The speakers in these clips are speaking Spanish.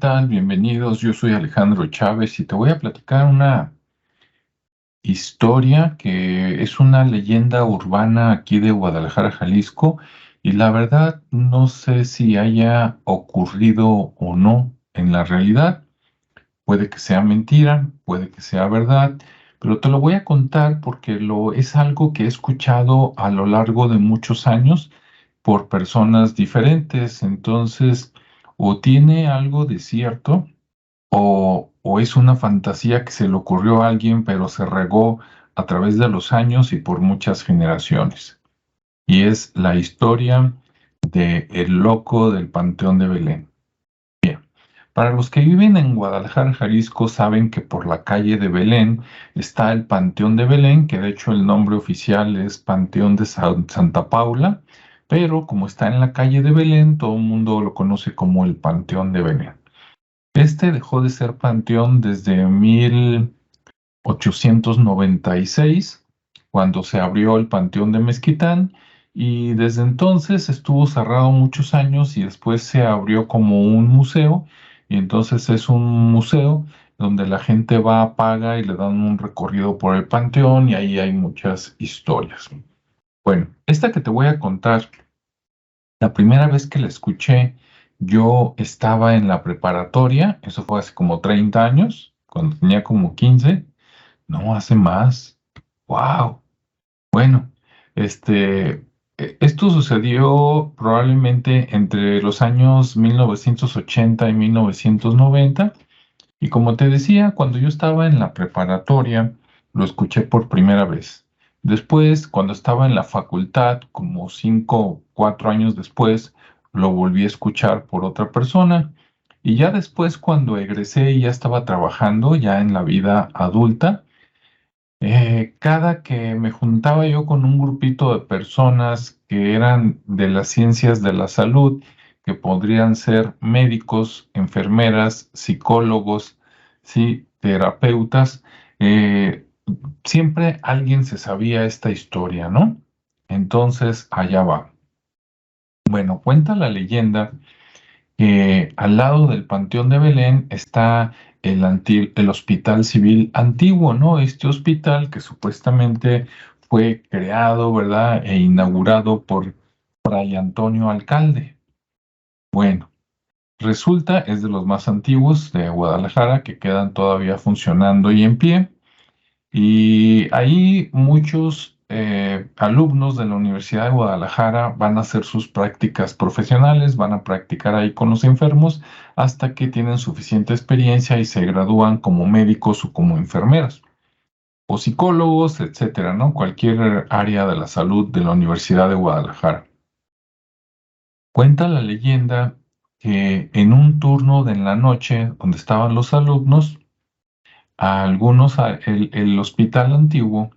tal? Bienvenidos. Yo soy Alejandro Chávez y te voy a platicar una historia que es una leyenda urbana aquí de Guadalajara, Jalisco, y la verdad no sé si haya ocurrido o no en la realidad. Puede que sea mentira, puede que sea verdad, pero te lo voy a contar porque es algo que he escuchado a lo largo de muchos años por personas diferentes. Entonces, o tiene algo de cierto o es una fantasía que se le ocurrió a alguien, pero se regó a través de los años y por muchas generaciones. Y es la historia de El Loco del Panteón de Belén. Para los que viven en Guadalajara, Jalisco, saben que por la calle de Belén está el Panteón de Belén, que de hecho el nombre oficial es Panteón de Santa Paula, pero como está en la calle de Belén, todo el mundo lo conoce como el Panteón de Belén. Este dejó de ser panteón desde 1896, cuando se abrió el Panteón de Mezquitán, y desde entonces estuvo cerrado muchos años y después se abrió como un museo, y entonces es un museo donde la gente va, paga y le dan un recorrido por el panteón y ahí hay muchas historias. Bueno, esta que te voy a contar, la primera vez que la escuché, yo estaba en la preparatoria, eso fue hace como 30 años, cuando tenía como 15, no, hace más. ¡Wow! Bueno, esto sucedió probablemente entre los años 1980 y 1990, y como te decía, cuando yo estaba en la preparatoria, lo escuché por primera vez. Después, cuando estaba en la facultad, como 4 años después, lo volví a escuchar por otra persona. Y ya después, cuando egresé y ya estaba trabajando, ya en la vida adulta, cada que me juntaba yo con un grupito de personas que eran de las ciencias de la salud, que podrían ser médicos, enfermeras, psicólogos, sí, terapeutas, eh, siempre alguien se sabía esta historia, ¿no? Entonces, allá va. Bueno, cuenta la leyenda que al lado del Panteón de Belén está el Hospital Civil Antiguo, ¿no? Este hospital que supuestamente fue creado, ¿verdad? E inaugurado por Fray Antonio Alcalde. Bueno, resulta es de los más antiguos de Guadalajara que quedan todavía funcionando y en pie. Y ahí muchos alumnos de la Universidad de Guadalajara van a hacer sus prácticas profesionales, van a practicar ahí con los enfermos hasta que tienen suficiente experiencia y se gradúan como médicos o como enfermeras o psicólogos, etcétera, ¿no? Cualquier área de la salud de la Universidad de Guadalajara. Cuenta la leyenda que en un turno de en la noche donde estaban los alumnos, a algunos, el hospital antiguo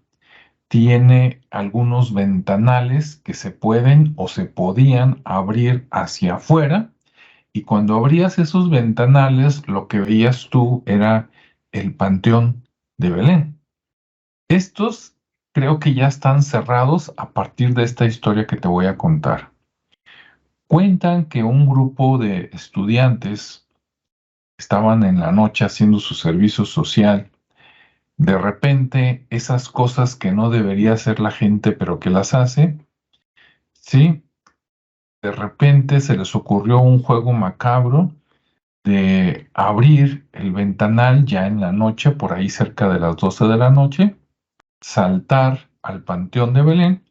tiene algunos ventanales que se pueden o se podían abrir hacia afuera, y cuando abrías esos ventanales lo que veías tú era el Panteón de Belén. Estos creo que ya están cerrados a partir de esta historia que te voy a contar. Cuentan que un grupo de estudiantes estaban en la noche haciendo su servicio social. De repente, esas cosas que no debería hacer la gente, pero que las hace, sí, de repente se les ocurrió un juego macabro de abrir el ventanal ya en la noche, por ahí cerca de las 12 de la noche, saltar al Panteón de Belén,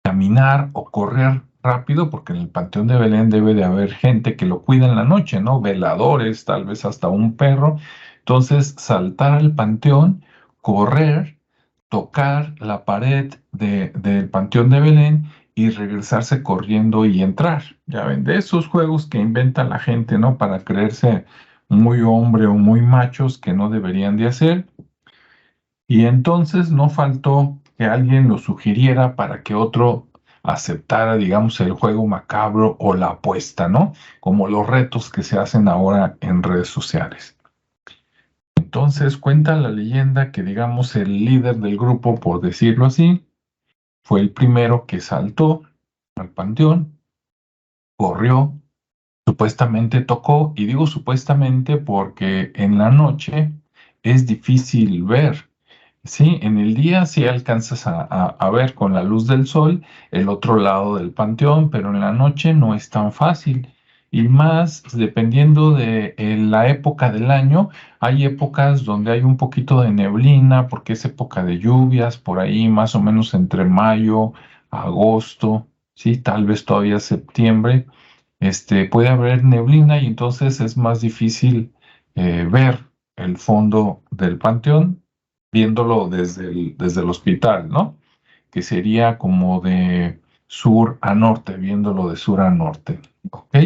caminar o correr rápido, porque en el Panteón de Belén debe de haber gente que lo cuida en la noche, ¿no? Veladores, tal vez hasta un perro. Entonces, saltar al panteón, correr, tocar la pared del Panteón de Belén y regresarse corriendo y entrar. Ya ven, de esos juegos que inventa la gente, ¿no? Para creerse muy hombre o muy machos que no deberían de hacer. Y entonces no faltó que alguien lo sugiriera para que otro aceptara, digamos, el juego macabro o la apuesta, ¿no? Como los retos que se hacen ahora en redes sociales. Entonces cuenta la leyenda que, digamos, el líder del grupo, por decirlo así, fue el primero que saltó al panteón, corrió, Supuestamente tocó, y digo supuestamente porque en la noche es difícil ver. Sí, en el día sí alcanzas a ver con la luz del sol el otro lado del panteón, pero en la noche no es tan fácil. Y más dependiendo de la época del año, hay épocas donde hay un poquito de neblina, porque es época de lluvias, por ahí más o menos entre mayo, agosto, sí, tal vez todavía septiembre, puede haber neblina y entonces es más difícil ver el fondo del panteón viéndolo desde el hospital, ¿no? Que sería como de sur a norte, viéndolo de sur a norte, ¿ok?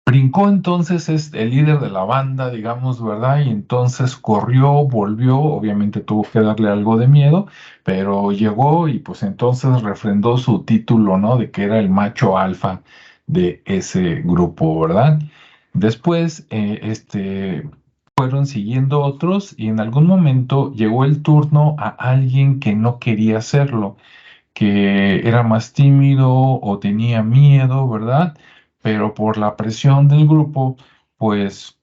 Brincó entonces es el líder de la banda, digamos, ¿verdad? Y entonces corrió, volvió, obviamente tuvo que darle algo de miedo, pero llegó y pues entonces refrendó su título, ¿no? De que era el macho alfa de ese grupo, ¿verdad? Después, fueron siguiendo otros y en algún momento llegó el turno a alguien que no quería hacerlo, que era más tímido o tenía miedo, ¿verdad? Pero por la presión del grupo, pues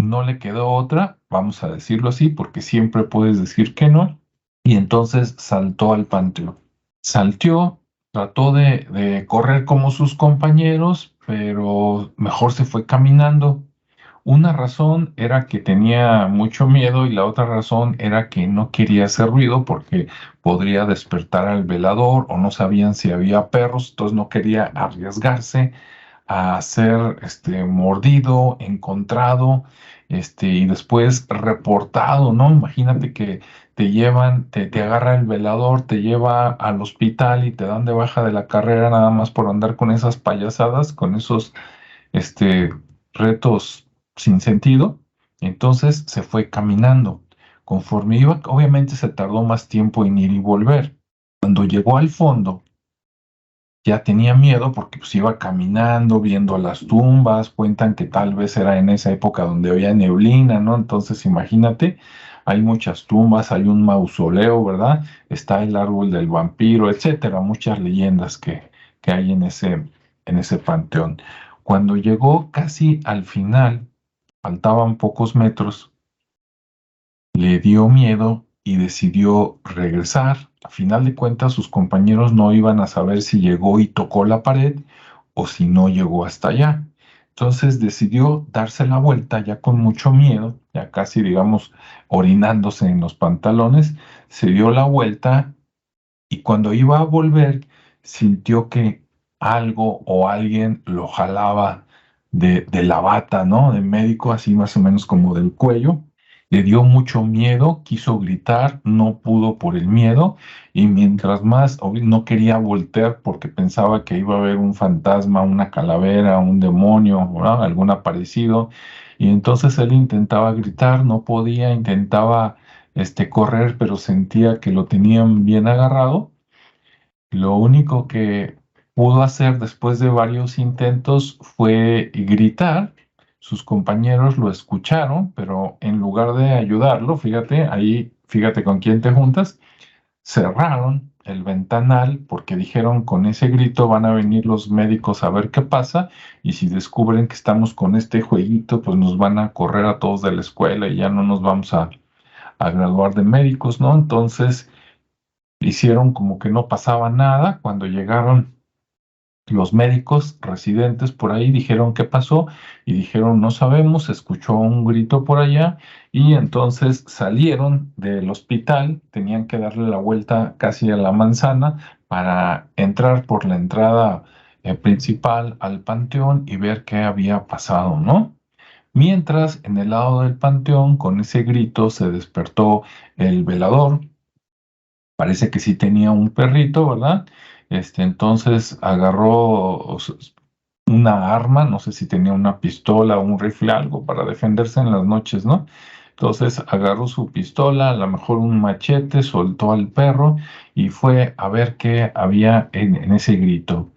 no le quedó otra, vamos a decirlo así, porque siempre puedes decir que no, y entonces saltó al panteón. Saltó, trató de correr como sus compañeros, pero mejor se fue caminando. Una razón era que tenía mucho miedo y la otra razón era que no quería hacer ruido porque podría despertar al velador o no sabían si había perros, entonces no quería arriesgarse a ser mordido, encontrado, y después reportado, ¿no? Imagínate que te llevan, te agarra el velador, te lleva al hospital y te dan de baja de la carrera nada más por andar con esas payasadas, con esos este, retos sin sentido. Entonces se fue caminando. Conforme iba, obviamente se tardó más tiempo en ir y volver. Cuando llegó al fondo, ya tenía miedo porque pues iba caminando, viendo las tumbas, cuentan que tal vez era en esa época donde había neblina, ¿no? Entonces imagínate, hay muchas tumbas, hay un mausoleo, ¿verdad? Está el árbol del vampiro, etcétera, muchas leyendas que hay en ese panteón. Cuando llegó casi al final, faltaban pocos metros, le dio miedo y decidió regresar. A final de cuentas, sus compañeros no iban a saber si llegó y tocó la pared o si no llegó hasta allá. Entonces decidió darse la vuelta ya con mucho miedo, ya casi, digamos, orinándose en los pantalones, se dio la vuelta y cuando iba a volver sintió que algo o alguien lo jalaba de la bata, ¿no? De médico, así más o menos como del cuello. Le dio mucho miedo, quiso gritar, no pudo por el miedo y mientras más no quería voltear porque pensaba que iba a haber un fantasma, una calavera, un demonio, ¿verdad? Algún aparecido. Y entonces él intentaba gritar, no podía, intentaba correr, pero sentía que lo tenían bien agarrado. Lo único que pudo hacer después de varios intentos fue gritar. Sus compañeros lo escucharon, pero en lugar de ayudarlo, fíjate, ahí, fíjate con quién te juntas, cerraron el ventanal porque dijeron con ese grito van a venir los médicos a ver qué pasa y si descubren que estamos con este jueguito, pues nos van a correr a todos de la escuela y ya no nos vamos a graduar de médicos, ¿no? Entonces hicieron como que no pasaba nada. Cuando llegaron los médicos residentes por ahí, dijeron qué pasó y dijeron no sabemos, se escuchó un grito por allá y entonces salieron del hospital, tenían que darle la vuelta casi a la manzana para entrar por la entrada principal al panteón y ver qué había pasado, ¿no? Mientras en el lado del panteón, con ese grito, se despertó el velador. Parece que sí tenía un perrito, ¿verdad? Entonces agarró una arma, no sé si tenía una pistola o un rifle, algo para defenderse en las noches, ¿no? Entonces agarró su pistola, a lo mejor un machete, soltó al perro y fue a ver qué había en ese grito.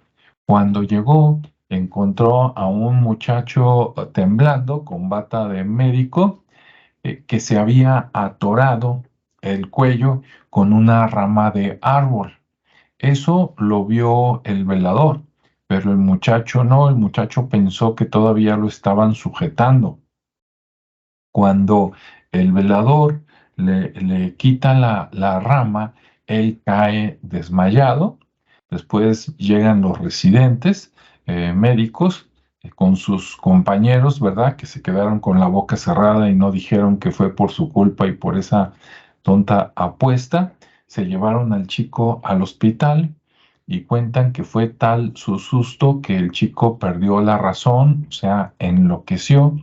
Cuando llegó, encontró a un muchacho temblando con bata de médico que se había atorado el cuello con una rama de árbol. Eso lo vio el velador. pero el muchacho no, el muchacho pensó que todavía lo estaban sujetando. Cuando el velador le quita la rama, él cae desmayado. Después llegan los residentes médicos con sus compañeros, ¿verdad? Que se quedaron con la boca cerrada y no dijeron que fue por su culpa y por esa tonta apuesta. Se llevaron al chico al hospital y cuentan que fue tal su susto que el chico perdió la razón, o sea, enloqueció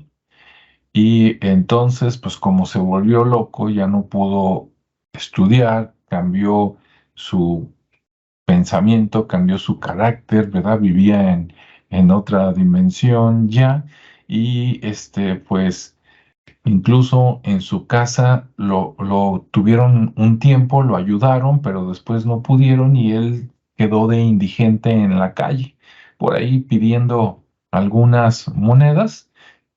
y entonces, pues como se volvió loco, ya no pudo estudiar, cambió su pensamiento, cambió su carácter, ¿verdad? Vivía en otra dimensión ya y pues incluso en su casa lo tuvieron un tiempo, lo ayudaron, pero después no pudieron y él quedó de indigente en la calle, por ahí pidiendo algunas monedas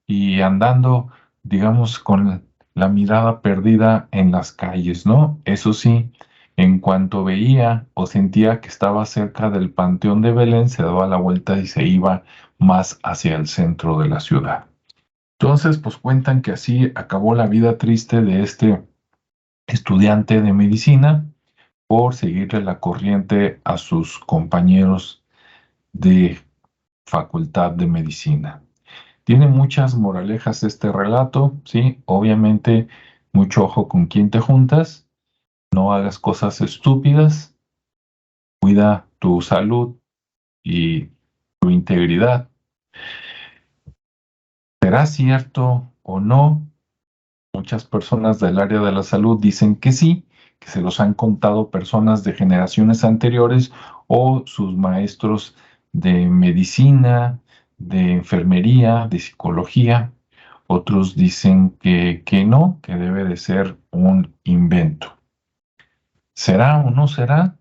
y andando, digamos, con la mirada perdida en las calles, ¿no? Eso sí, en cuanto veía o sentía que estaba cerca del Panteón de Belén, se daba la vuelta y se iba más hacia el centro de la ciudad. Entonces, pues cuentan que así acabó la vida triste de este estudiante de medicina por seguirle la corriente a sus compañeros de facultad de medicina. Tiene muchas moralejas este relato, ¿sí? Obviamente, mucho ojo con quién te juntas, no hagas cosas estúpidas, cuida tu salud y tu integridad. ¿Será cierto o no? Muchas personas del área de la salud dicen que sí, que se los han contado personas de generaciones anteriores o sus maestros de medicina, de enfermería, de psicología. Otros dicen que no, que debe de ser un invento. ¿Será o no será?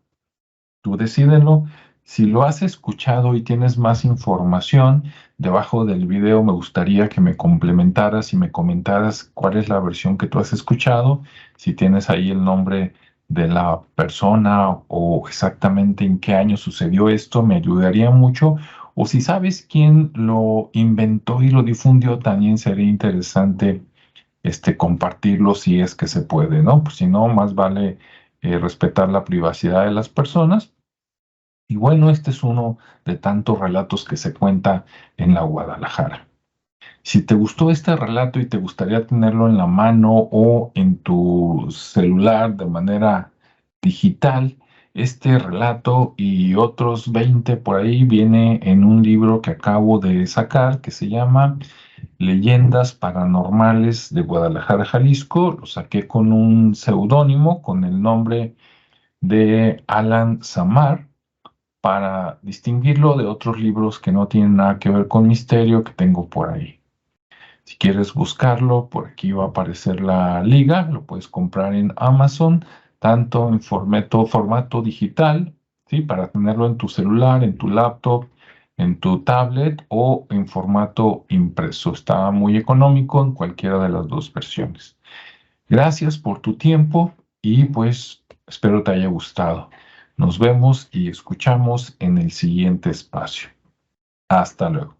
Tú decídelo. Si lo has escuchado y tienes más información, debajo del video me gustaría que me complementaras y me comentaras cuál es la versión que tú has escuchado, si tienes ahí el nombre de la persona o exactamente en qué año sucedió esto, me ayudaría mucho. O si sabes quién lo inventó y lo difundió, también sería interesante compartirlo si es que se puede, ¿no? Pues si no, más vale respetar la privacidad de las personas. Y bueno, este es uno de tantos relatos que se cuenta en la Guadalajara. Si te gustó este relato y te gustaría tenerlo en la mano o en tu celular de manera digital, este relato y otros 20 por ahí viene en un libro que acabo de sacar que se llama Leyendas Paranormales de Guadalajara, Jalisco. Lo saqué con un seudónimo, con el nombre de Alan Samar para distinguirlo de otros libros que no tienen nada que ver con misterio que tengo por ahí. Si quieres buscarlo, por aquí va a aparecer la liga, lo puedes comprar en Amazon, tanto en formato digital, ¿sí? Para tenerlo en tu celular, en tu laptop, en tu tablet o en formato impreso. Está muy económico en cualquiera de las dos versiones. Gracias por tu tiempo y pues espero te haya gustado. Nos vemos y escuchamos en el siguiente espacio. Hasta luego.